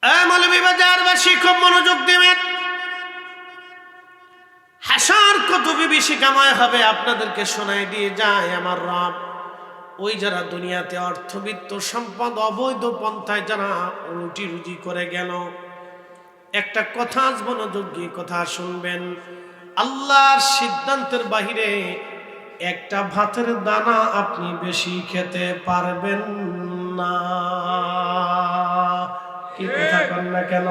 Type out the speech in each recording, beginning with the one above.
মৌলভীবাজারবাসী খুব মনোযোগ দিবেন। হাসার কত বিভীষিকাময় হবে আপনাদেরকে শোনাই দিয়ে যায় আমার রব। ওই যারা দুনিয়াতে অর্থবিত্ত সম্পদ অবৈধ পন্থায় যারা রুটি রুজি করে গেল, একটা কথা মনোযোগ দিয়ে কথা শুনবেন। আল্লাহর সিদ্ধান্তের বাহিরে একটা ভাতের দানা আপনি বেশি খেতে পারবেন না। কি কথা কন না কেন?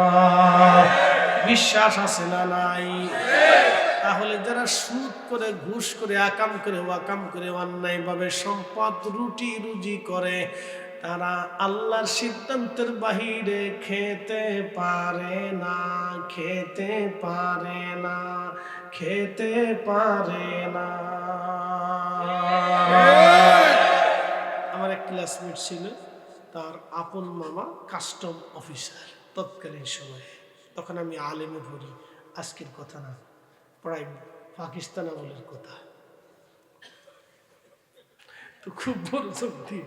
বিশ্বাস আছে না নাই? তাহলে যারা সুদ করে, ঘুষ করে, আকাম করে, ওয়াকাম করে, অন্যায়ভাবে সম্পদ রুটি রুজি করে, তারা আল্লাহর সিদ্ধান্তের বাহিরে খেতে পারে না, খেতে পারে না, খেতে পারে না। আমার এক ক্লাসমেট ছিল, তার আপন মামা কাস্টম অফিসার তৎকালীন সময়ে। তখন আমি আলেমে পড়ি, আজকের কথা না, প্রায় পাকিস্তান আমলের কথা। তো খুব বড় শক্তি।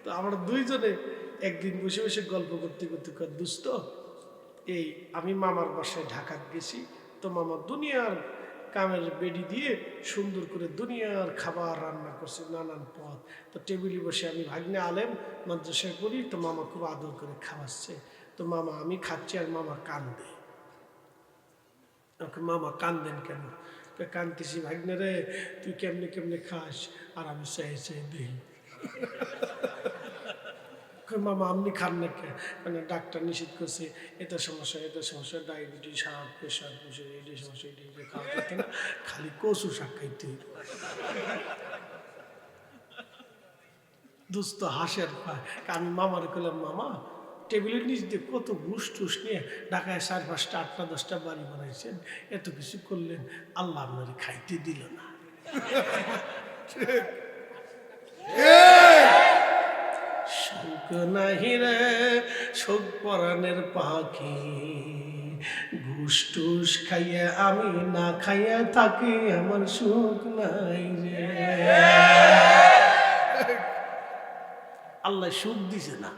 তো আমরা দুইজনে একদিন বসে বসে গল্প করতে করতে দুস্থ, এই আমি মামার বাসায় ঢাকা গেছি, তো মামা দুনিয়ার কামের বেডি দিয়ে সুন্দর করে দুনিয়ার খাবার রান্না করছে, নানান পদ। তো টেবিলে বসে আমি ভাগ্নে আলেম মাদ্রাসায় পড়ি, তো মামা খুব আদর করে খাওয়াচ্ছে। তো মামা আমি খাচ্ছি আর মামা কান্দে। মামা কান্দেন কেন? কান্দতেছি, ভাগ্নে রে তুই কেমনে কেমনে খাস আর আমি চাই চাই দিই। মামা আপনি খান না কে? মানে ডাক্তার নিষেধ করছে, এটা সমস্যা, এটা সমস্যা, ডায়াবেটিস, হার্ট প্রেশার, এই সমস্যা, এটা খাওয়া যেত না, খালি কচু শাক খাইতে। দুস্থ হাসের পায়। আমি মামার কইলাম, মামা টেবিলের নিচ দিয়ে কত ঘুষ টুস নিয়ে ঢাকায় 4-5টা 8টা 10টা বাড়ি বানাইছেন, এত কিছু করলেন, আল্লাহ আপনারে খাইতে দিল না। সুখ নাহি রে সুখ পরাণের পাখি, ঘুষ টুস খাইয়া আমি না খাইয়া থাকি, আমার সুখ নাই রে। আল্লাহ সুখ দিছে না।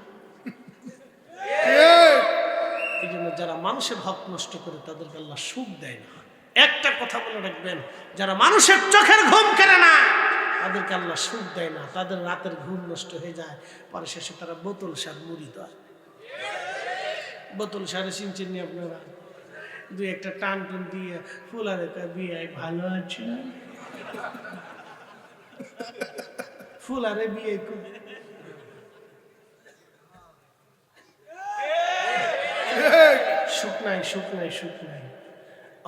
এই জন্য যারা মানুষের হক নষ্ট করে তাদেরকে আল্লাহ সুখ দেয় না। একটা কথা বলে রাখবেন, যারা মানুষের চোখের ঘুম কেড়ে না তাদেরকে আল্লাহ সুখ দেয় না, তাদের রাতের ঘুম নষ্ট হয়ে যায়, পরে শেষে তারা বোতল সার মুড়ি দেয়। বোতল সারে চিনছেন নি আপনারা? দুই একটা টান টান দিয়ে ফুলারে বিয়ে ভালো আছে, ফুলারে বিয়ে সুখ নাই, সুখ নাই, সুখ নাই।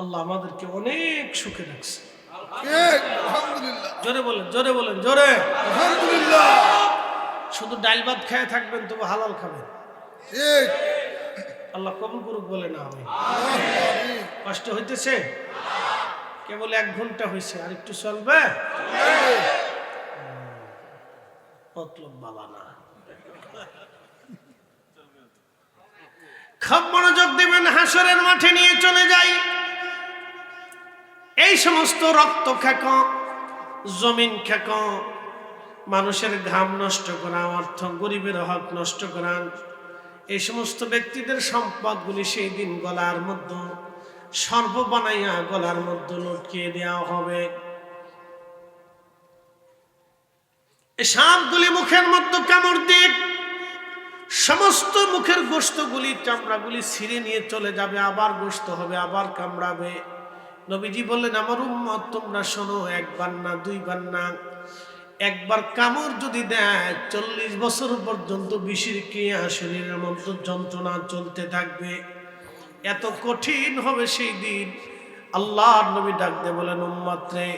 আল্লাহ আমাদেরকে অনেক সুখে রাখছে। জোরে বলেন, জোরে বলেন, জোরে আলহামদুলিল্লাহ। শুধু ডাল ভাত খেয়ে থাকবেন তবু হালাল খাবেন, আল্লাহ কবুল করুক বলে না। আমি কষ্ট হইতেছে, কেবল 1 ঘন্টা হয়েছে, আর একটু চলবে, মতলব বাবা না। খুব মনোযোগ দিবেন। হাসরের মাঠে নিয়ে চলে যাই, এই সমস্ত রক্ত খেক, জমিন খেক, মানুষের ঘাম নষ্ট করা, অর্থ গরিবের হক নষ্ট করা, এই সমস্ত ব্যক্তিদের সম্পদগুলি সেই দিন গলার মধ্যে সর্ব বানাইয়া গলার মধ্যে লটকিয়ে দেওয়া হবে। এই সাপগুলি মুখের মধ্যে কামড় দিয়ে সমস্ত মুখের গোশতগুলি, চামড়াগুলি ছিঁড়ে নিয়ে চলে যাবে, আবার গোশত হবে, আবার কামড়াবে। নবীজি বললেন, আমার উম্মত তোমরা শোনো, 1 বার না 2 বার না, 1 বার কামড় যদি দেয় 40 বছর পর্যন্ত বিষের ক্রিয়া শরীরের মধ্যে যন্ত্রণা চলতে থাকবে। এত কঠিন হবে সেই দিন। আল্লাহর নবী ডাক দিয়ে বলেন, উম্মত রে,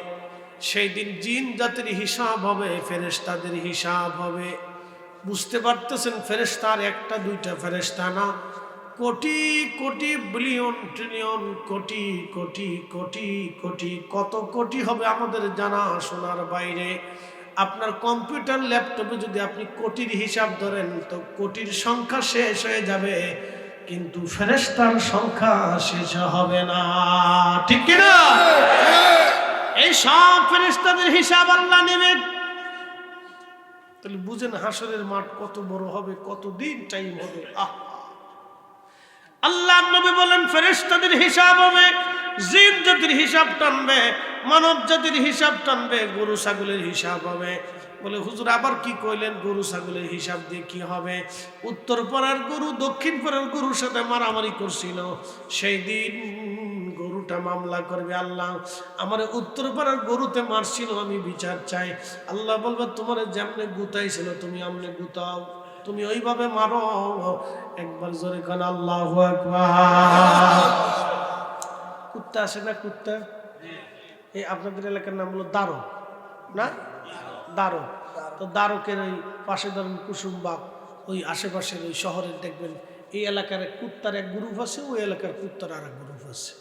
সেই দিন জিন জাতির হিসাব হবে, ফেরেশতাদের হিসাব হবে। বুঝতে পারতেছেন, ফেরেশতার 1টা 2টা ফেরেশতা না, কোটি কোটি বিলিয়ন ট্রিলিয়ন কোটি কোটি কোটি কোটি, কত কোটি হবে আমাদের জানা শোনার বাইরে। আপনার কম্পিউটার ল্যাপটপে যদি আপনি কোটির হিসাব ধরেন তো কোটির সংখ্যা শেষ হয়ে যাবে, কিন্তু ফেরেশতার সংখ্যা শেষ হবে না, ঠিক কি না? এই সব ফেরেশতাদের হিসাব আল্লাহ নেবেন। তাহলে বুঝেন হাসরের মাঠ কত বড় হবে, কত দিন টাইম হবে। আল্লাহ নবী বলেন ফেরেশতাদের হিসাব হবে, জিন জাতির হিসাব টানবে, মানব জাতির হিসাব টানবে, গরু ছাগলের হিসাব হবে। বলে হুজুর আবার কি কইলেন, গরু ছাগলের হিসাব দিয়ে কি হবে? উত্তর পাড়ার গরু দক্ষিণ পাড়ার গরুর সাথে মারামারি করছিল, সেই দিন গরুটা মামলা করবে, আল্লাহ আমার উত্তর পাড়ার গরুতে মারছিল, আমি বিচার চাই। আল্লাহ বলবে তোমার যেমনে গুতাইছিল তুমি আমনে গুতাও, তুমি ওইভাবে মারো। একবার জোরে কান আল্লাহু আকবার। কুত্তা আসে না কুত্তা? এই আপনাদের এলাকার নাম হলো দারো না? দারো। তো দারকের ওই পাশে ধরেন কুসুমবাগ, ওই আশেপাশের ওই শহরের দেখবেন এই এলাকার কুত্তার এক গ্রুপ আছে, ওই এলাকার কুত্তার আর এক গ্রুপ আছে,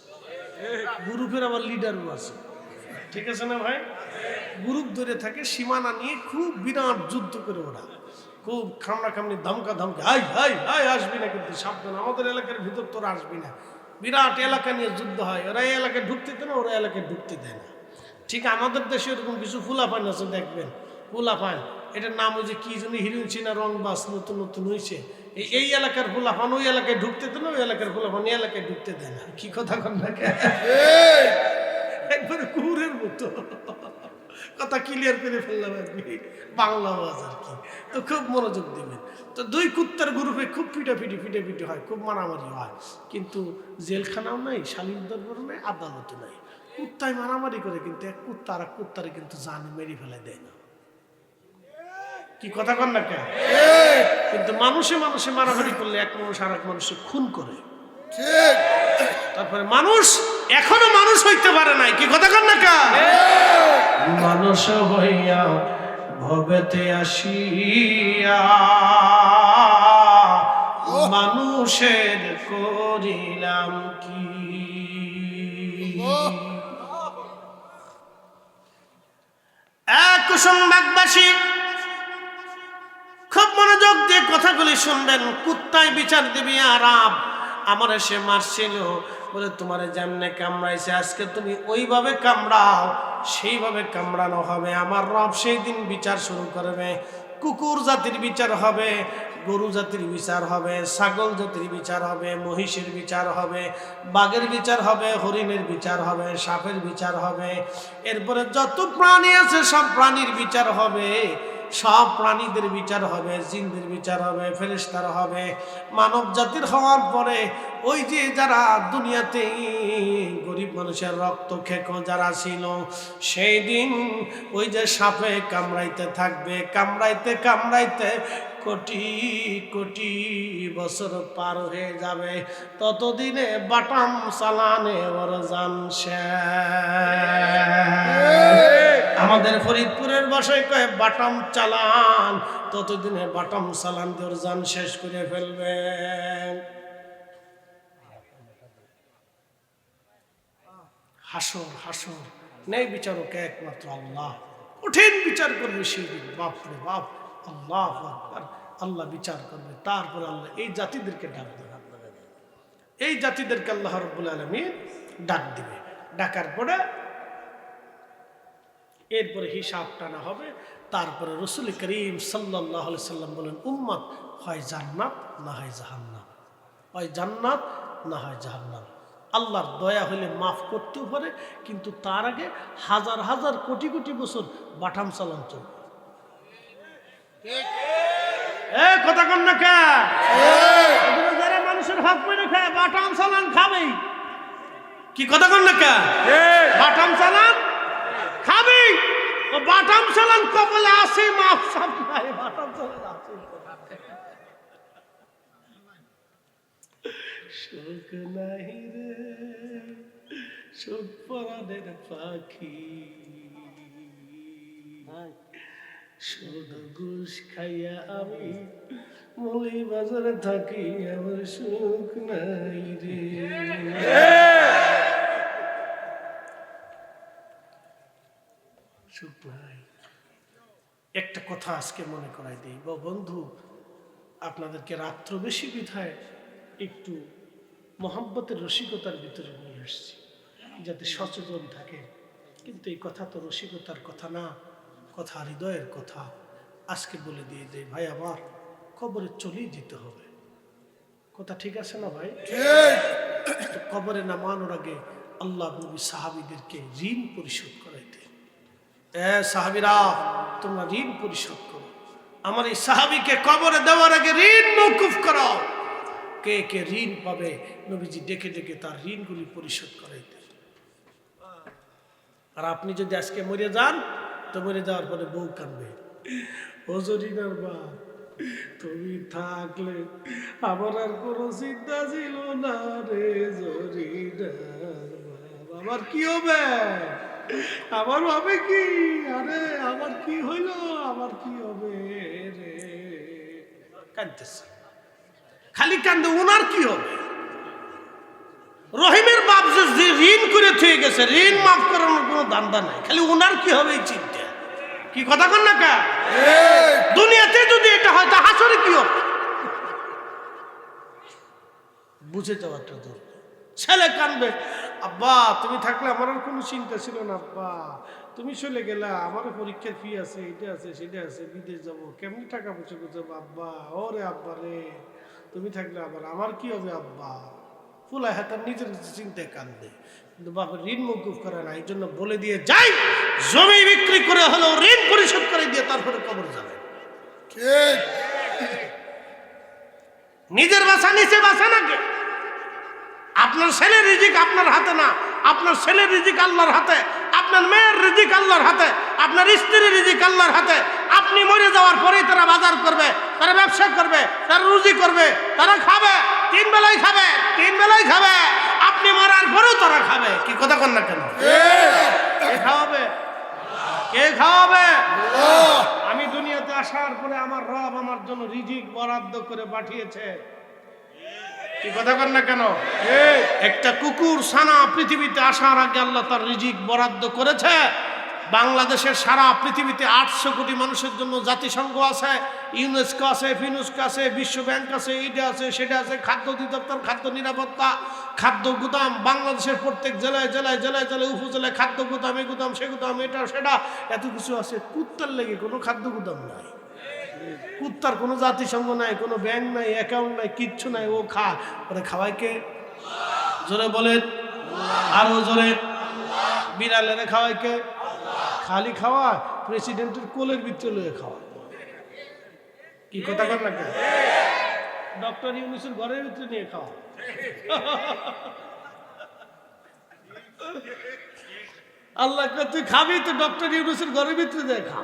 গ্রুপের আবার লিডারও আছে। ঠিক আছে না ভাই? গ্রুপ ধরে থাকে, সীমানা নিয়ে খুব বিরাট যুদ্ধ করে ওরা, খুব খামড়া খামড়ি ধমকা ধমকা, হাই হাই হাই আসবি না কিন্তু সাবধান, আমাদের এলাকার ভিতর তোরা আসবি না। বিরাট এলাকা নিয়ে যুদ্ধ হয়, ওরা এই এলাকায় ঢুকতে দেয় না, ওরা এলাকায় ঢুকতে দেয় না। ঠিক আমাদের দেশে এরকম কিছু ফুলাফান আছে দেখবেন, ফুলাফান এটার নাম ওই যে কি যেন হিরোইন চিনা রং বাস নতুন নতুন হয়েছে, এই এলাকার ফুলাফান ওই এলাকায় ঢুকতে দেয় না, ওই এলাকার ফুলাফান এই এলাকায় ঢুকতে দেয় না। কি কথা কন না একবারে কুকুরের মতো কথা ক্লিয়ার করে ফেললাম আর কি, বাংলা আওয়াজ আর কি। তো খুব মনোযোগ দিবেন। তো দুই কুত্তার গ্রুপে খুব পিটাপিটি হয়, খুব মারামারি হয়, কিন্তু জেলখানাও নাই, শালীন দরবার নাই, আদালত নাই। কুত্তায় মারামারি করে কিন্তু এক কুত্তা আর এক কুত্তারে কিন্তু জানে মেরে ফেলে দেয় না। কি কথা কন না কেন? কিন্তু মানুষে মানুষে মারামারি করলে এক মানুষ আর এক মানুষকে খুন করে। তারপরে মানুষ এখনো মানুষ হইতে পারে নাই। কি কথা কন না কেন? মানুষ হইয়া ভবেতে আসিয়া মানুষের করিলাম কি। কুসুমবাগবাসী খুব মনোযোগ দিয়ে কথাগুলি শুনবেন। কুত্তায় বিচার দিবি আরাম, আমার সে মারছিল বলে তোমারে যেমনে কামড়াইছে আজকে তুমি ওইভাবে কামড়াও, সেইভাবে কামড়ানো হবে। আমার রব সেই দিন বিচার শুরু করবে। কুকুর জাতির বিচার হবে, গরু জাতির বিচার হবে, ছাগল জাতির বিচার হবে, মহিষের বিচার হবে, বাঘের বিচার হবে, হরিণের বিচার হবে, সাপের বিচার হবে। এরপরে যত প্রাণী আছে সব প্রাণীর বিচার হবে, সব প্রাণীদের বিচার হবে, জিনদের বিচার হবে, ফেরেশতার হবে। মানব জাতির হওয়ার পরে ওই যে যারা দুনিয়াতে গরিব মানুষের রক্ত খেকো যারা ছিল, সেই দিন ওই যে সাপে কামড়াইতে থাকবে, কামড়াইতে কামড়াইতে কোটি কোটি বছর পার হয়ে যাবে। ততদিনে বাটাম চালানে ওর জান শেষ। আমাদের ফরিদপুরের ভাষায় কয় বাটাম চালান, ততদিনে বাটাম চালান দিয়ে ওর জান শেষ করে ফেলবে। হাসর হাসর নেই বিচারক একমাত্র আল্লাহ, কঠিন বিচার করবে সেই দিন। বাপরে বাপ, আল্লাহ আকবার, আল্লাহ বিচার করবে। তারপরে আল্লাহ এই জাতিদেরকে ডাক দেবে, এই জাতিদেরকে আল্লাহ রাব্বুল আলামিন ডাক দিবে। ডাকার পরে এরপরে হিসাব টানা হবে। তারপরে রাসূল করিম সাল্লাল্লাহু আলাইহি সাল্লাম বলেন উম্মত হয় জান্নাত না হয় জাহান্নাম, হয় জান্নাত না হয় জাহান্নাম। আল্লাহর দয়া হলে মাফ করতেও পারে, কিন্তু তার আগে হাজার হাজার কোটি কোটি বছর বাটাম চালান চলবে। কথা কন না কে? যারা মানুষের হক মেরে খায় বাটাম চালান খাবেই। কি কথা কন না কে? বাটাম চালান খাবেই। ও বাটাম চালান কপালে আসে, মাফ সাপ নাই, বাটাম চালান আসে। শোক নাই রে শোক পরাণের পাখি, শুধু ঘুষ খাইয়া আমি মলি বাজারে থাকি, আমার সুখ নাই রে। সুখ নাই। একটা কথা আজকে মনে করাই দিই বন্ধু, আপনাদেরকে রাত্র বেশি বিধায় একটু মোহাব্বতের রসিকতার ভিতরে নিয়ে আসছি, যাতে সচেতন থাকে। কিন্তু এই কথা তো রসিকতার কথা না, কথা হৃদয়ের কথা। আজকে বলে দিয়ে যে ভাই আমার কবরে চলেই যেতে হবে, কথা ঠিক আছে না ভাই? ঠিক। কবরে নামানোর আগে আল্লাহ নবী সাহাবীদেরকে ঋণ পরিশোধ করাইতে, সাহাবীরা তোমরা ঋণ পরিশোধ করো, আমার এই সাহাবীকে কবরে দেওয়ার আগে ঋণ মওকুফ করো। কে কে ঋণ পাবে নবীজি ডেকে ডেকে তার ঋণগুলি পরিশোধ করাইতে। আর আপনি যদি আজকে মরে যান তো মরে যাওয়ার পরে বউ কাঁদবে, ও জরিনার বাপ তুমি থাকলে আমার আর কোনো চিন্তা ছিল না রে জরিনার বাপ, আমার কি হবে, আমার হবে কি, আরে আমার কি হইল, আমার কি হবে রে, কাঁদতেছে খালি কান্দে, ওনার কি হবে? রহিমের বাপ যে ঋণ করে থুয়ে গেছে, ঋণ মাফ করানোর কোনো দান্দা নাই, খালি ওনার কি হবে এই চিন্তা। কি কথা কন না কা? দুনিয়াতে যদি এটা হয় তা হাসরে কি হবে? বুঝে যাওয়াটা দরকার। ছেলে কানবে, আব্বা তুমি থাকলে আমার আর কোনো চিন্তা ছিল না, আব্বা তুমি চলে গেলা, আমার পরীক্ষার ফি আছে, এটা আছে সেটা আছে, বিদেশ যাবো, কেমনি টাকা পয়সা করতে হবে আব্বা, ওরে আব্বা রে তুমি থাকলে আমার কি হবে আব্বা। ফুলা হাতার নিজের চিন্তায় কান্দে, কিন্তু বাবার ঋণ মওকুফ করে না। এই জন্য বলে দিয়ে যাই, জমি বিক্রি করে হলেও ঋণ পরিশোধ করে দিয়ে তারপরে কবর যাবে। ঠিক। নিজের বাসা নিচে বাসা নাকি? আপনার ছেলের রিজিক আপনার হাতে না, আপনার ছেলের রিজিক আল্লাহর হাতে, আপনার মেয়ের রিজিক আল্লাহর হাতে, আপনার স্ত্রীর রিজিক আল্লাহর হাতে। আপনি মরে যাওয়ার পরেই তারা বাজার করবে, তারা ব্যবসা করবে, তারা রুজি করবে, তারা খাবে, তিন বেলায় খাবে, তিন বেলায় খাবে, আপনি মরার পরেও তারা খাবে। কি কথা কন না কেন? কে খাওয়াবে? কে খাওয়াবে? আমি দুনিয়াতে আসার পরে আমার রব আমার জন্য রিজিক বরাদ্দ করে পাঠিয়েছে। কি কথা কন না কেন? একটা কুকুর ছানা পৃথিবীতে আসার আগে আল্লাহ তার রিজিক বরাদ্দ করেছে। বাংলাদেশের সারা পৃথিবীতে 800 কোটি মানুষের জন্য জাতিসংঘ আছে, ইউনেস্কো আছে, ফিনুস্কো আছে, বিশ্ব ব্যাংক আছে, এটা আছে সেটা আছে, খাদ্য অধিদপ্তর, খাদ্য নিরাপত্তা, খাদ্য গুদাম, বাংলাদেশের প্রত্যেক জেলায় জেলায় জেলায় জেলায় উপজেলায় খাদ্য গুদাম, এই গুদাম সে গুদাম, এটা সেটা এত কিছু আছে। কুত্তার লেগে কোনো খাদ্য গুদাম নাই, কুত্তার কোনো জাতিসংঘ নাই, কোনো ব্যাংক নাই, অ্যাকাউন্ট নাই, কিচ্ছু নাই। ও ওরা খাওয়ায় কে? জোরে বলেন, আরো জোরে। বিড়ালের খাওয়ায় কে? খালি খাওয়ায় প্রেসিডেন্টের কোলের ভিতরে লয়ে খাওয়ায়। কি কথা কর না কেন? ডক্টর ইউনূসের ঘরের ভিতরে নিয়ে খাওয়া। আল্লাহ তুই খাবি তো ডক্টর ইউনূসের ঘরের ভিতরে দিয়ে খা,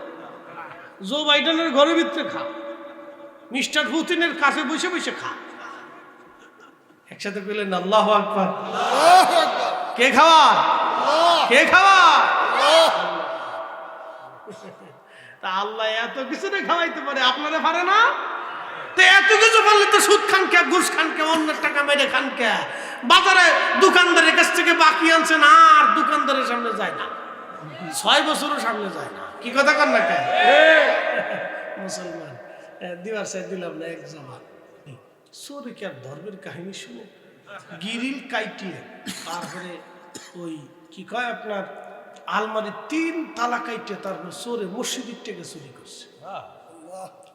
জো বাইডেনের ঘরের ভিতরে খা, মিস্টার পুতিনের কাছে বসে বসে খা। একসাথে পেলেন আল্লাহু আকবার। কে খাওয়া? কে খাওয়া? তা আল্লাহ এত কিছু খাওয়াইতে পারে, আপনারা পারে না? তো এত কিছু বললে তো সুদ খান কে, ঘুষ খান কে, অন্যের টাকা মেরে খান কে? বাজারে দোকানদারের কাছ থেকে বাকি আনছেন আর দোকানদারের সামনে যায় না, 6 বছরও সামনে যায় না। কি কথা কর না কেন? মুসলমান দিবার চাই দিলাম না এক জমান চোরে কি আর ধর্মের কাহিনী শুনে গিরিল কাইটিয়ে তারপরে ওই কি কয় আপনার আলমারি 3 তালা কাইটে তারপরে চোরে মসজিদের থেকে চুরি করছে।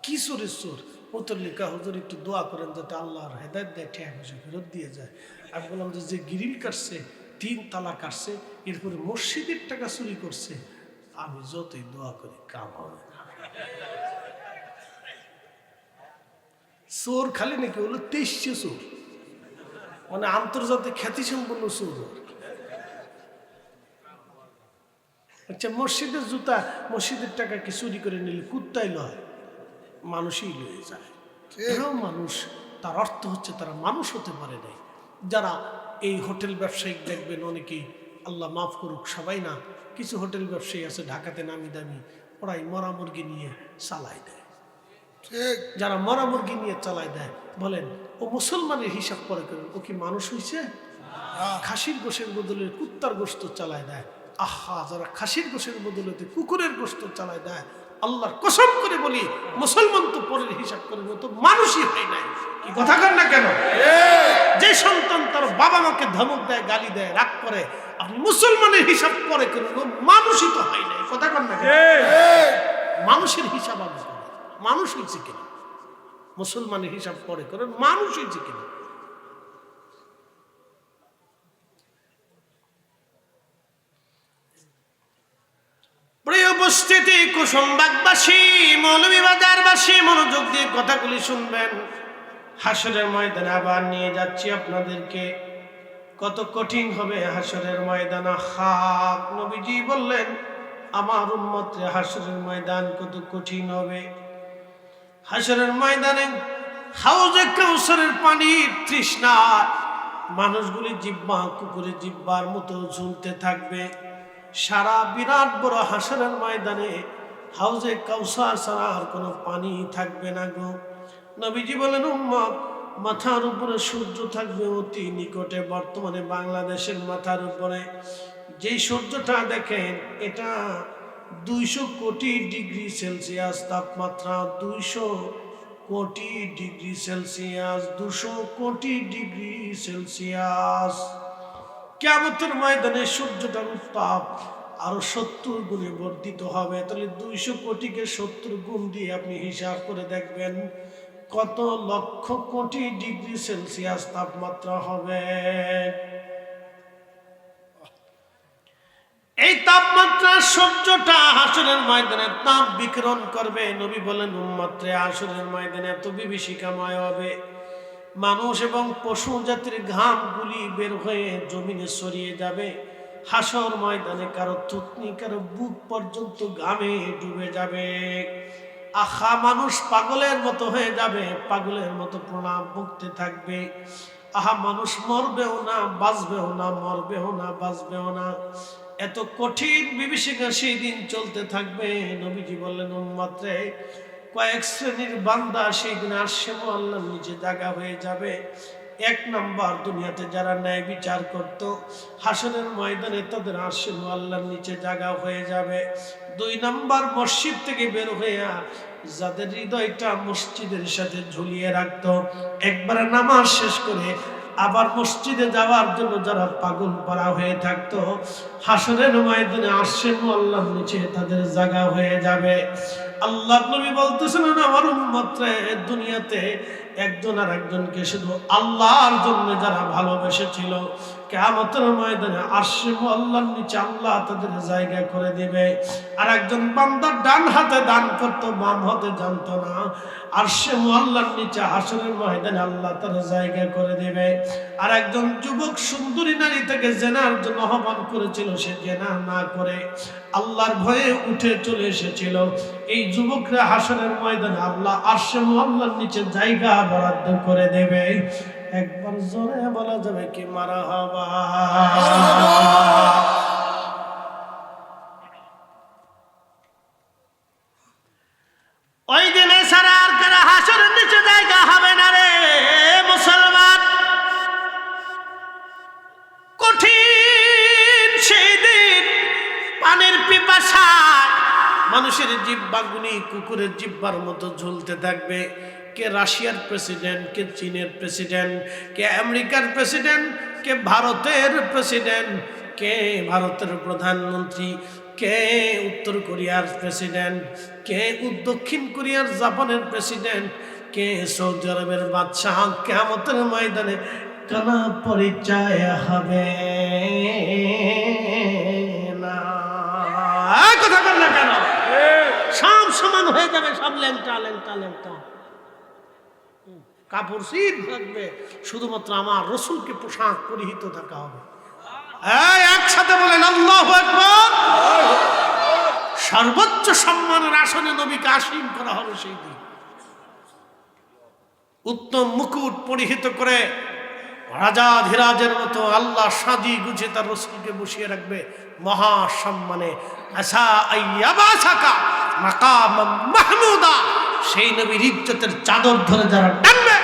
কি চোরের চোর? ওতর লেখা হুজুর একটু দোয়া করেন যাতে আল্লাহর হেদায়েত দেয়, টাকা পয়সা ফেরত দিয়ে যায়। আমি বললাম যে গিরিল কাটছে 3 তালা কাটছে, এরপরে মসজিদের টাকা চুরি করছে, আমি যতই দোয়া করি কাম হবে না। চোর খালি নাকি হলো 23 চোর, মানে আন্তর্জাতিক খ্যাতি সম্পন্ন চোর। আচ্ছা মসজিদের জুতা, মসজিদের টাকা কি চুরি করে নিলে কুত্তাই লয়, মানুষই লয়ে যায়। এরাও মানুষ, তার অর্থ হচ্ছে তারা মানুষ হতে পারে নাই। যারা এই হোটেল ব্যবসায়িক দেখবেন অনেকেই, আল্লাহ মাফ করুক সবাই না, কিছু হোটেল ব্যবসায়ী আছে ঢাকাতে নামি দামি, ওরাই মরা মুরগি নিয়ে চালাই দেয়। যারা মরা মুরগি নিয়ে চালাই দেয়, বলেন ও মুসলমানের হিসাব করে করেন, ও কি মানুষ হয়েছে? খাসির গোশের বদলে কুত্তার গোশত চালায় দেয়। আহা, যারা খাসির গোশের বদলেতে কুকুরের গোশত চালায় দেয়, আল্লাহর কসম করে বলি মুসলমান তো পরের হিসাব করে তো মানুষই হয় নাই। কি কথা কর না কেন? যে সন্তান তার বাবা মাকে ধমক দেয়, গালি দেয়, রাগ করে, আপনি মুসলমানের হিসাব পরে করেন, মানুষই তো হয় নাই। কথা কর না কেন? মানুষের হিসাব আগে মানুষ হয়েছে কিনা, মুসলমানের হিসাব পরে করেন, মানুষ হয়েছে কিনা। উপস্থিতি কুসুমবাগবাসী, মৌলভীবাজারবাসী, মনোযোগ দিয়ে কথাগুলি শুনবেন। হাসরের ময়দানে আবার নিয়ে যাচ্ছি আপনাদেরকে। কত কঠিন হবে হাসরের ময়দান। হাক নবীজি বললেন আমার উম্মতরে হাসরের ময়দান কত কঠিন হবে। হাসরের ময়দানে হাউজে কাউসারের পানির তৃষ্ণা মানুষগুলি জিব্বা কুকুরের জিব্বার মতো ঝুলতে থাকবে। সারা বিরাট বড় হাসরের ময়দানে হাউজে কাউসার ছাড়া আর কোনো পানি থাকবে না গো। নবীজি বলেন উম্মত, মাথার উপরে সূর্য থাকবে অতি নিকটে। বর্তমানে বাংলাদেশের মাথার উপরে যেই সূর্যটা দেখেন, এটা 200 কোটি ডিগ্রি সেলসিয়াস তাপমাত্রা। 200 কোটি ডিগ্রি সেলসিয়াস, 200 কোটি ডিগ্রি সেলসিয়াস। কিয়ামতের ময়দানে সূর্যটার উত্তাপ আরো 70 গুণে বর্ধিত হবে। তাহলে 200 কোটিকে 70 গুণ দিয়ে আপনি হিসাব করে দেখবেন কত লক্ষ কোটি ডিগ্রি সেলসিয়াস তাপমাত্রা হবে। এই তাপমাত্রা সূর্যটা হাসরের ময়দানে তাপ বিকিরণ করবে। নবী বলেন উম্মতরে হাসরের ময়দানে এত বিভীষিকাময় হবে, মানুষ এবং পশু জাতির ঘামগুলি বের হয়ে জমিনে ছড়িয়ে যাবে। হাসর ময়দানে কারো থুতনি, কারো বুক পর্যন্ত ঘামে ডুবে যাবে। আহা, মানুষ পাগলের মতো হয়ে যাবে, পাগলের মতো প্রণাম মুক্তি থাকবে। আহা, মানুষ মরবেও না, বাঁচবেও না, মরবেও না, বাঁচবেও না। এত কঠিন বিভীষিকা সেই দিন চলতে থাকবে। নবীজি বললেন উম্মতরে কয়েক শ্রেণীর বান্দা সেই দিন আরশে আল্লাহর নিচে জায়গা হয়ে যাবে। 1 নাম্বার, দুনিয়াতে যারা ন্যায় বিচার করত, হাসরের ময়দানে তাদের আরশে আল্লাহর নিচে জায়গা হয়ে যাবে। 2 নাম্বার, মসজিদ থেকে বের হয়ে যাদের হৃদয়টা মসজিদের সাথে ঝুলিয়ে রাখতো, একবার নামাজ শেষ করে আবার মসজিদে যাওয়ার জন্য যারা পাগল পারা হয়ে থাকতো, হাসরের ময়দানে আরশে আল্লাহর নিচে তাদের জায়গা হয়ে যাবে। আল্লাহ নবী বলতেছেন আমার উম্মতরে দুনিয়াতে একজন আর একজনকে শুধু আল্লাহর জন্য যারা ভালোবেসেছিল, কিয়ামতের ময়দানে আরশে আল্লাহর নিচে আল্লাহ তাদের জায়গা করে দিবে। আর একজন বান্দা ডান হাতে দান করত, বাম হাতে জানতো না, আরশে আল্লাহর নিচে হাসরের ময়দানে আল্লাহ তার জায়গা করে দিবে। আর একজন যুবক সুন্দরী নারী থেকে জেনার জন্য আহ্বান করেছিল, সে জেনা না করে আল্লাহর ভয়ে উঠে চলে এসেছিল, এই যুবকরা হাসরের ময়দানে আল্লাহ আরশে আল্লাহর নিচে জায়গা বরাদ্দ করে দেবে। একবার জোরে বলা যাবে কি মারহাবা। ওই দিনে সারা আর কারা হাসরের নিচে জায়গা হবে না রে মুসলমান। কঠিন সেই দিন, পানির পিপাসায় মানুষের জিহ্বাগুলি কুকুরের জিহ্বার মতো ঝুলতে থাকবে। কে রাশিয়ার প্রেসিডেন্ট, কে চীনের প্রেসিডেন্ট, কে আমেরিকার প্রেসিডেন্ট, কে ভারতের প্রেসিডেন্ট, কে ভারতের প্রধানমন্ত্রী, কে উত্তর কোরিয়ার প্রেসিডেন্ট, কে দক্ষিণ কোরিয়ার জাপানের প্রেসিডেন্ট, কে সৌদি আরবের বাদশাহ, কিয়ামতের ময়দানে কানা পরিচয় হবে না। কথা বল না কেন? সব সমান হয়ে যাবে, সব ল্যাংটা ল্যাংটা ল্যাংটা, কাপড় শীত থাকবে, শুধুমাত্র আমার রসুলকে পোশাক পরিহিত থাকা হবে। একসাথে বলেন আল্লাহু আকবার। সর্বোচ্চ সম্মানের আসনে নবীকে আসীন করা হবে সেই দিন। উত্তম মুকুট পরিহিত করে রাজা ধীরাজের মতো আল্লাহ সাজি গুছিয়ে তার রসুলকে বসিয়ে রাখবে মহা সম্মানে। আসা আইয়াবাসাকা মাকাম মাহমুদা, সেই নবীর ইজ্জতের চাদর ধরে যারা টানবে,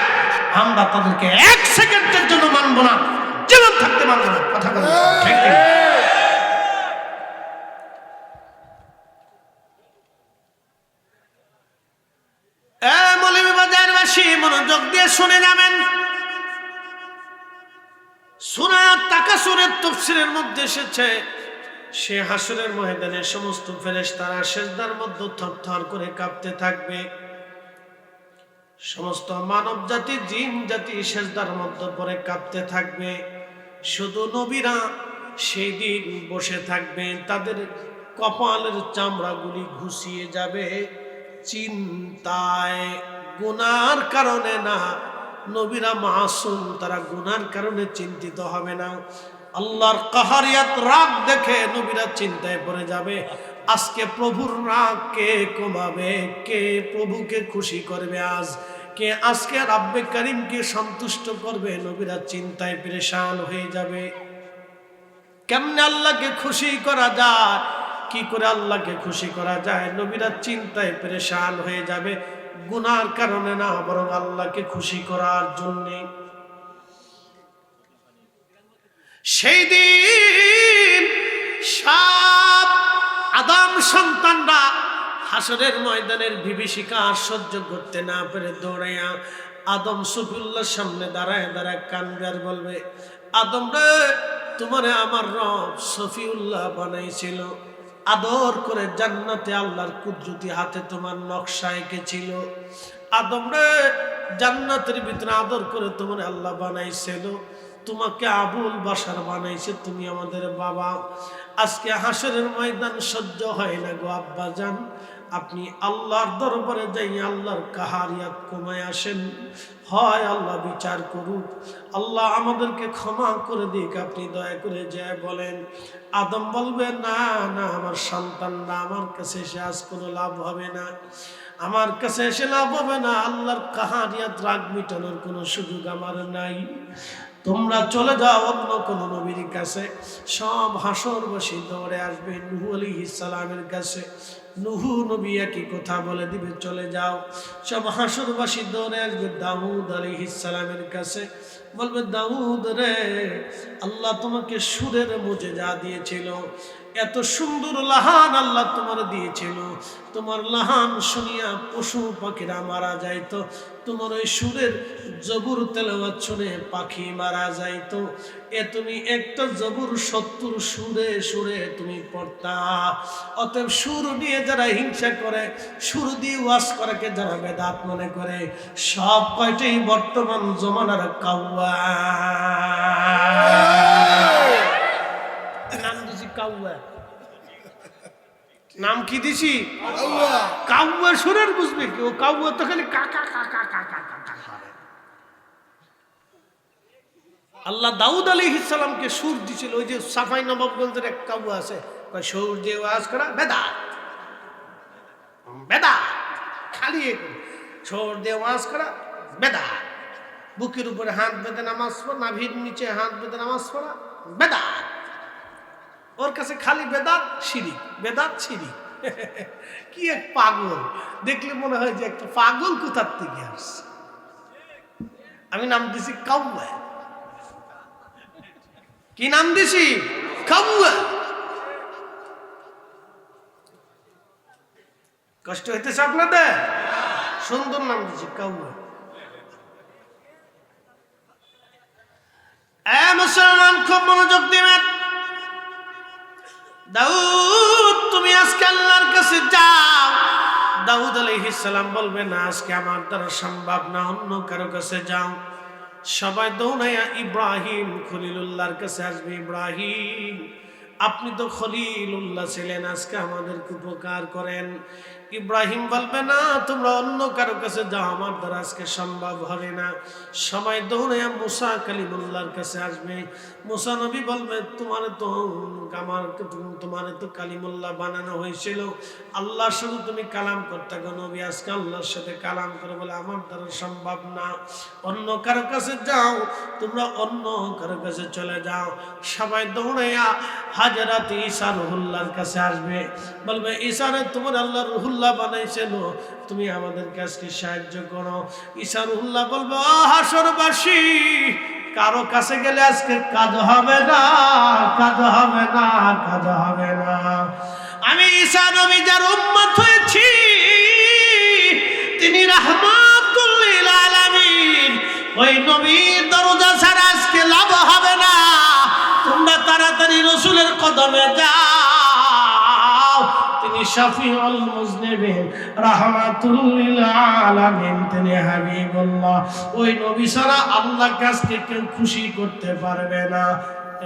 আমরা তাদেরকে 1 সেকেন্ডের জন্য মানব না, জীবন থাকতে মানব না। কথা বলে ঠিক ঠিক। মৌলভীবাজারবাসী মনোযোগ দিয়ে শুনে যাবেন। সূরা তাকাসুরের তাফসীরের মধ্যে এসেছে, সে হাসরের ময়দানে সমস্ত ফেরেশতারা সিজদার মধ্যে থরথর করে কাঁপতে থাকবে। সমস্ত মানব জাতি, জিন জাতি সিজদার মধ্যে পড়ে কাঁপতে থাকবে। শুধু নবীরা সেই দিন বসে থাকবে, তাদের কপালের চামড়াগুলি ঘুষিয়ে যাবে চিন্তায়, গুনার কারণে না। নবীরা মাসুম, তারা গুনার কারণে চিন্তিত হবে না। আল্লাহর কাহারিয়াত রাগ দেখে নবীরা চিন্তায় পড়ে যাবে, আজকে প্রভুর রাগ কে কমাবে, কে প্রভুকে খুশি করবে, আজ কে আজকে রাব্বে কারীমকে সন্তুষ্ট করবে। নবীরা চিন্তায় পেরেশান হয়ে যাবে। কেমনে আল্লাহকে খুশি করা যায়, কি করে আল্লাহকে খুশি করা যায়, নবীরা চিন্তায় পেরেশান হয়ে যাবে। গুনার কারণে না, বরং আল্লাহকে খুশি করার জন্যে। সেই দিন সব আদম সন্তানরা হাসরের ময়দানের বিভীষিকা সহ্য করতে না পেরে দৌড়াইয়া আদম সফিউল্লাহর সামনে দাঁড়ায় দাঁড়ায় কানবে আর বলবে, আদম রে, তোমারে আমার রব সফিউল্লাহ বানাইছিল, আদর করে জান্নাতে আল্লাহর কুদরতি হাতে তোমার নকশা এঁকেছিল। আদম রে, জান্নাতের ভিতরে আদর করে তোমার আল্লাহ বানাইছিল, তোমাকে আবুল বাশার বানাইছে, তুমি আমাদের বাবা। আজকে হাসরের ময়দান সহ্য হয় না গো আব্বা জান, আপনি আল্লাহর দরবারে যাই আল্লাহর কাহারিয়াত কমায় আসেন, হয় আল্লাহ বিচার করুক, আল্লাহ আমাদেরকে ক্ষমা করে দিক, আপনি দয়া করে যায় বলেন। আদম বলবে, না না, আমার সন্তানরা আমার কাছে এসে আজ কোনো লাভ হবে না, আমার কাছে এসে লাভ হবে না, আল্লাহর কাহারিয়াত রাগ মিটানোর কোনো সুযোগ আমার নাই, তোমরা চলে যাও অন্য কোন নবীর কাছে। সব হাসরবাসী দৌড়ে আসবে নূহ আলাইহিস সালামের কাছে। নূহ নবী একই কথা বলে দিবে, চলে যাও। সব হাসরবাসী দৌড়ে আসবে দাউদ আলাইহিস সালামের কাছে, বলবে, দাউদ রে, আল্লাহ তোমাকে সুরের মুজিজা দিয়েছিল, এত সুন্দর লাহান আল্লাহ তোমার দিয়েছিল, তোমার লাহান শুনিয়া পশু পাখিরা মারা যাইতো, তোমার ওই সুরের জবুর তেলাওয়াত শুনে পাখি মারা যাইতো, তুমি একটা জবুর 70 সুরে সুরে তুমি পড়তা। অতএব সুর নিয়ে যারা হিংসা করে, সুর দিয়ে ওয়াজ করাকে যারা বেদাত মনে করে, সব কয়টাই বর্তমান জমানার কাউয়া। নাম দিছি কাউয়া, নাম কি দিছি কাউয়া। সুরের বুঝবে কি, ও কাউয়া তো খালি কাকা কাকা কাকা কাকা করে। আল্লাহ দাউদ আলাইহিস সালামকে সুর দিছিল, ওই যে সাফাই নবাবগঞ্জের এক কাউয়া আছে, সুর দিয়ে ওয়াজ করা বেদাত, বেদাত, খালি সুর দিয়ে ওয়াজ করা বেদাত, বুকের উপরে হাত বেঁধে নামাজ পড়া, নাভির নিচে হাত বেঁধে নামাজ পড়া বেদাত। ওর কাছে খালি বেদাত শিরিক, বেদাত শিরিক। কি এক পাগল, দেখলে মনে হয় যে একটা পাগল কোথার থেকে আসছে। আমি নাম দিছি কাউয়া। কি নাম দিছি? কাউয়া। কষ্ট হইতেছে আপনাদের? সুন্দর নাম দিছি কাউয়া। মুসলমান খুব মনোযোগ দিবেন। দাউদ, তুমি আজকে আল্লাহর কাছে যাও। দাউদ আলাইহিস সালাম বলবে, না, আজকে আমার দ্বারা সম্ভব না, অন্য কারো কাছে যাও। সবাই দৌড়াইয়া ইব্রাহিম খলিলুল্লাহর কাছে আসবে। ইব্রাহিম, আপনি তো খলিলুল্লাহ ছিলেন, আজকে আমাদেরকে উপকার করেন। ইব্রাহিম বলবে, না, তোমরা অন্য কারো কাছে যাও, আমার দ্বারা আজকে সম্ভব হবে না। সবাই দৌড়াইয়া মুসা কালিমুল্লাহর কাছে আসবে। মুসা নবী বলবে, তোমার তো কালিমুল্লাহ বানানো হয়েছিল, আল্লাহ শুধু তুমি কালাম করতে গো নবী, আজকে আল্লাহর সাথে কালাম করে বলে আমার দ্বারা সম্ভব না, অন্য কারো কাছে যাও, তোমরা অন্য কারো কাছে চলে যাও। সবাই দৌড়াইয়া হাজরাত ঈসা রুহুল্লাহর কাছে আসবে। বলবে, ঈসা রে, তোমার আল্লাহ রুহুল্লাহ বানাইছিল, তুমি আমাদের কাছে সাহায্য করো। ঈসা রুহুল্লাহ বলবে, ও হাসরবাসী, কারো কাছে গেলে আজকে কাজ হবে না, কাজ হবে না, কাজ হবে না। আমি ঈসা নবী যার উম্মত হয়েছি, তিনি রাহমাতুল লিল আলামিন, ওই নবীর দরজা ছাড়া আজকে লাভ হবে না। তোমরা তাড়াতাড়ি রাসূলের কদমে যাও, তিনি শাফিউল মুজনিবিন, রাহমাতুল লিল আলামিন, তিনি হাবিবুল্লাহ। ওই নবী ছাড়া আল্লাহর কাছে কেউ খুশি করতে পারবে না।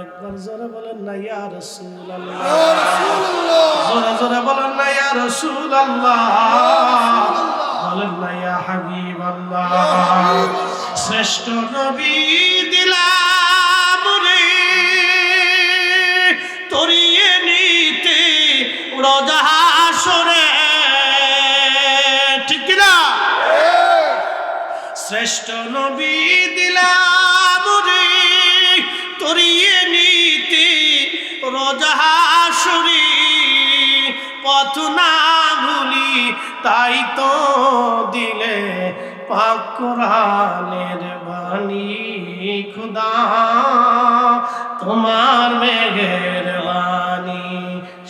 একবার জোরে বলেন না ইয়া রাসূলুল্লাহ। ইয়া রাসূলুল্লাহ, জোরে জোরে বলেন না ইয়া রাসূলুল্লাহ, বলেন না ইয়া হাবিবাল্লাহ। শ্রেষ্ঠ নবী দিলাম রে তরিয়ে নিতে রোজা হাসরে, ঠিক কি না? শ্রেষ্ঠ নবী দিলাম রে তরিয়ে নিতে রোজা হাসরে, পথ না ভুলি তাই তো দিলে পাক কোরআনের বাণী, খুদা তোমার মেহেরবানি।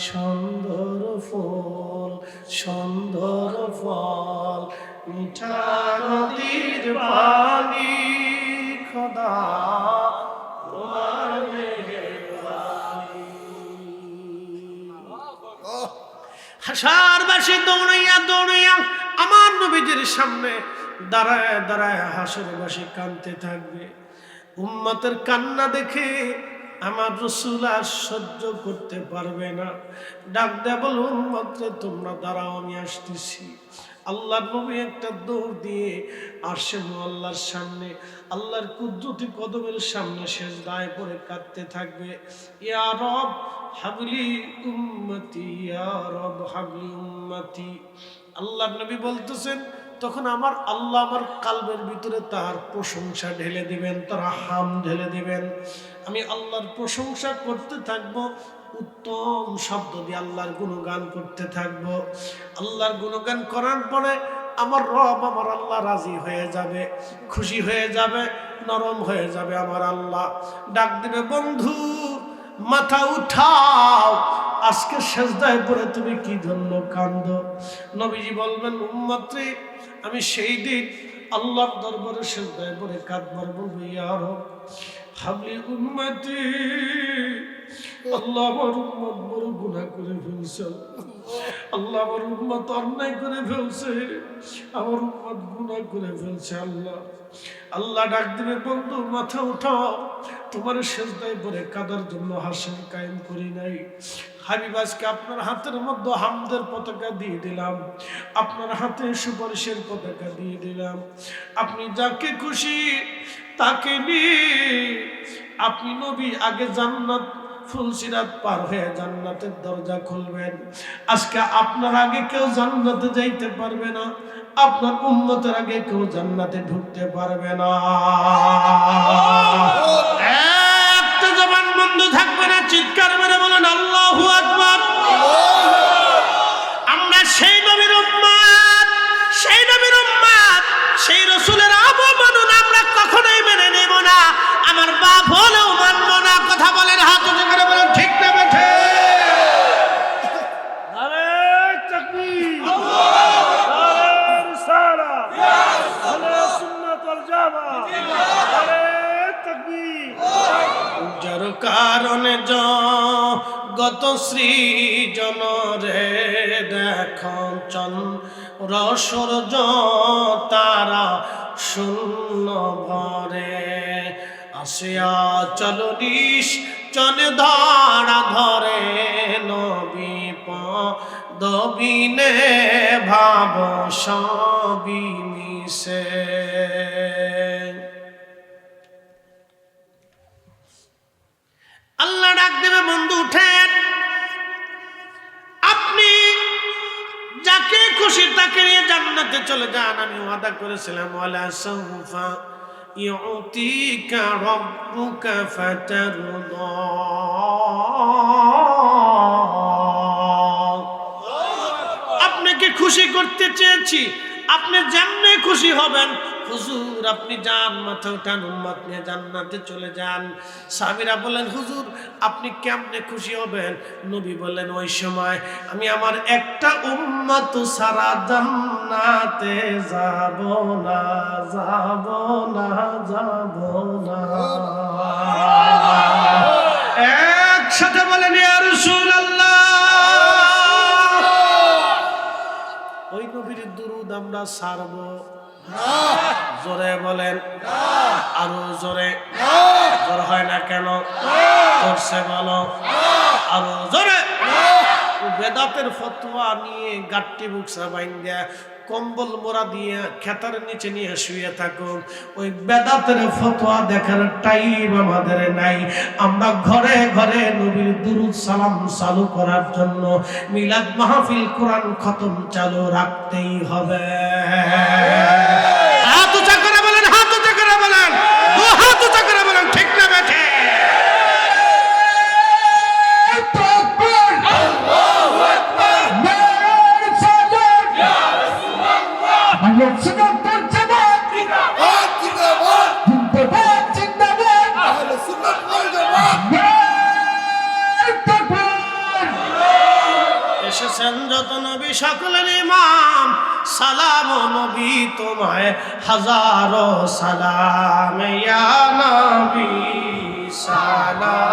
সুন্দর ফুল সুন্দর ফল মিঠা নদীর পানি, খোদা তোমার মেহেরবানি। হাসারবাসী দৌড়াইয়া দৌড়াইয়া আমার নবীজির সামনে দাঁড়ায় দাঁড়ায় হাসরবাসী কাঁদতে থাকবে। উম্মতের কান্না দেখে আমার রাসূল আর সহ্য করতে পারবে না, ডাক দেয়া বল, উম্মত রে তোমরা দাঁড়াও, আমি আসতেছি। আল্লাহর নবী একটা দৌড় দিয়ে আরশে মুআল্লার সামনে আল্লাহর কুদরতি কদমের সামনে সিজদায় পড়ে কাঁদতে থাকবে। ইয়া রব হাবলি উম্মতি, ইয়া রব হাবলি উম্মতি। আল্লাহর নবী বলতেছেন, তখন আমার আল্লাহ আমার কালবের ভিতরে তার প্রশংসা ঢেলে দিবেন, তার হাম ঢেলে দিবেন। আমি আল্লাহর প্রশংসা করতে থাকবো, উত্তম শব্দ দিয়ে আল্লাহর গুণগান করতে থাকবো। আল্লাহর গুণগান করার পরে আমার রব আমার আল্লাহ রাজি হয়ে যাবে, খুশি হয়ে যাবে, নরম হয়ে যাবে। আমার আল্লাহ ডাক দিবে, বন্ধু মাথা উঠাও, আজকে সেজদায় পড়ে তুমি কি জন্য কাঁদো? নবীজি বলবেন, উম্মত রে আমি সেই দিন আল্লাহর দরবারে সেজদায় পড়ে কাঁদবার বলবো, ইয়া রব হাবলি উম্মতি, আল্লাহ আমার উম্মত বড় গুনাহ করে ফেলছে, আল্লাহ আমার উম্মত অন্যায় করে ফেলছে, আমার উম্মত গুনাহ করে ফেলছে। আল্লাহ আল্লাহ ডাক দিবে, বন্ধু মাথা উঠাও, তোমার সেজদায় পড়ে কাঁদার জন্য হাসর কায়েম করি নাই। হাবিব আজকে আপনার হাতের মধ্যে হামদের পতাকা দিয়ে দিলাম, আপনার হাতে সুপারিশের পতাকা দিয়ে দিলাম। আপনি যাকে খুশি তাকে নিয়ে আপনি নবী আগে জান্নাত ফুলসিরাত পার হয়ে জান্নাতের দরজা খুলবেন। আজকে আপনার আগে কেউ জান্নাতে যাইতে পারবে না, আপনার উম্মতের আগে কেউ জান্নাতে ঢুকতে পারবে না। একটা জবান বন্ধ থাকবে না, চিৎকার মেরে বলেন আল্লাহু আকবার। আমরা সেই নবীর উম্মত, সেই নবীর উম্মত, সেই রাসূলের অবমাননা আমরা কখনোই মেনে নেব না, আমার বাপ হলেও মানব না। কথা বলেন, হাত উঁচু করে বলেন, ঠিক না বেঠে? নারে তাকবীর, নারে রিসালাত, নারে সুন্নাত ওয়াল জামাত, নারে তাকবীর। যার কারণে জগত সৃজন রে দেখন চন্দ্র সূর্য তারা শূন্য ভরে, আসিয়া চলো নিশ্চনে ধরা ধরে, নবী পদবিনে ভাব সবই মিশে। আল্লাহ ডাক দেবে, বন্ধু উঠেন, আপনি যাকে খুশি তাকে নিয়ে জান্নাতে চলে যান। আমি ওয়াদা করেছিলাম, ওয়ালা সাউফা ইউতিকা রাব্বুকা ফাতারদা। আপনাকে খুশি করতে চেয়েছি, আপনি যেমনি খুশি হবেন। হুজুর আপনি যান, মাথা উঠান, উম্মত নিয়ে জান্নাতে চলে যান। সাহাবীরা বলেন, হুজুর আপনি কেমনে খুশি হবেন? নবী বললেন, ওই সময় আমি আমার একটা উম্মত সারা জান্নাতে যাব না, যাব না, যাব না। একসাথে বলেন, ইয়া রাসূলুল্লাহ। ওই নবীর দুরূদ আমরা ছাড়ব? জোরে বলেন, আরো জোরে। জোর হয় না কেন? করছে বলো আরো জোরে। বেদাতের ফতোয়া নিয়ে গাট্টি বুকসা বাইন্দা কম্বল মোড়া দিয়ে খেতার নিচে নিয়ে শুয়ে থাকো, ওই বেদাতের ফতোয়া দেখার টাইম আমাদের নাই। আমরা ঘরে ঘরে নবীর দুরূদ সালাম চালু করার জন্য মিলাদ মাহফিল কোরআন খতম চালু রাখতেই হবে। হাত উঁচা করে বলেন, হাত উঁচা করে বলেন, দু হাত উঁচা করে বলেন, ঠিক না বেঠে? এসেছেন যত নবী সকলের ইমাম, সালাম ও নবী তোমায় হাজারো সালাম, ইয়া নবী সালাম।